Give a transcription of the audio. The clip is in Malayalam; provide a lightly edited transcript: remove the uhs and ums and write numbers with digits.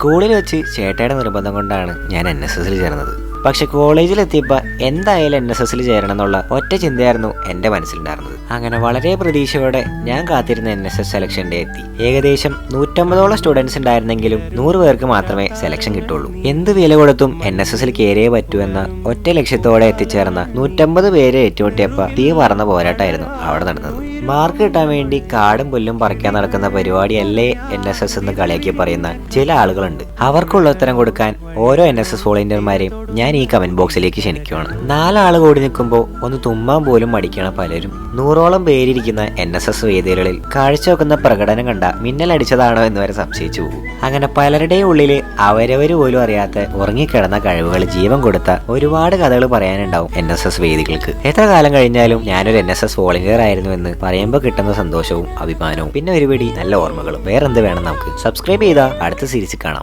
സ്കൂളിൽ വെച്ച് ചേട്ടയുടെ നിർബന്ധം കൊണ്ടാണ് ഞാൻ NSSൽ ചേർന്നത്. പക്ഷെ കോളേജിലെത്തിയപ്പോൾ എന്തായാലും NSSൽ ചേരണം എന്നുള്ള ഒറ്റ ചിന്തയായിരുന്നു എൻ്റെ മനസ്സിലുണ്ടായിരുന്നത്. അങ്ങനെ വളരെ പ്രതീക്ഷയോടെ ഞാൻ കാത്തിരുന്ന NSS സെലക്ഷൻ ഡേ എത്തി. ഏകദേശം 150ഓളം സ്റ്റുഡൻസ് ഉണ്ടായിരുന്നെങ്കിലും 100 പേർക്ക് മാത്രമേ സെലക്ഷൻ കിട്ടുള്ളൂ. എന്ത് വില കൊടുത്തും NSSൽ കയറിയേ പറ്റൂ എന്ന ഒറ്റ ലക്ഷ്യത്തോടെ എത്തിച്ചേർന്ന 150 പേരെ ഏറ്റുമുട്ടിയപ്പോൾ തീ പറന്ന പോരാട്ടമായിരുന്നു അവിടെ നടന്നത്. മാർക്ക് കിട്ടാൻ വേണ്ടി കാടും പുല്ലും പറിക്കാൻ നടക്കുന്ന പരിപാടിയല്ലേ NSS എന്ന് കളിയാക്കി പറയുന്ന ചില ആളുകളുണ്ട്. അവർക്കുള്ള ഉത്തരം കൊടുക്കാൻ ഓരോ NSS വോളണ്ടിയർമാരെയും ഞാൻ ഈ കമന്റ് ബോക്സിലേക്ക് ക്ഷണിക്കുകയാണ്. 4 ആൾ കൂടി നിൽക്കുമ്പോൾ ഒന്ന് തുമ്മാൻ പോലും മടിക്കണ പലരും 100ഓളം പേരിരിക്കുന്ന NSS വേദികളിൽ കാഴ്ചവെക്കുന്ന പ്രകടനം കണ്ട മിന്നലടിച്ചതാണോ എന്ന് വരെ സംശയിച്ചു പോകും. അങ്ങനെ പലരുടെയും ഉള്ളിൽ അവരവര് പോലും അറിയാത്ത ഉറങ്ങിക്കിടന്ന കഴിവുകൾ ജീവൻ കൊടുത്ത ഒരുപാട് കഥകൾ പറയാനുണ്ടാവും NSS വേദികൾക്ക്. എത്ര കാലം കഴിഞ്ഞാലും ഞാനൊരു NSS വോളണ്ടിയർ ആയിരുന്നു എന്ന് പറയുമ്പോൾ കിട്ടുന്ന സന്തോഷവും അഭിമാനവും പിന്നെ ഒരുപിടി നല്ല ഓർമ്മകളും വേറെന്ത് വേണം. നമുക്ക് സബ്സ്ക്രൈബ് ചെയ്താൽ അടുത്ത സീരീസിൽ കാണാം.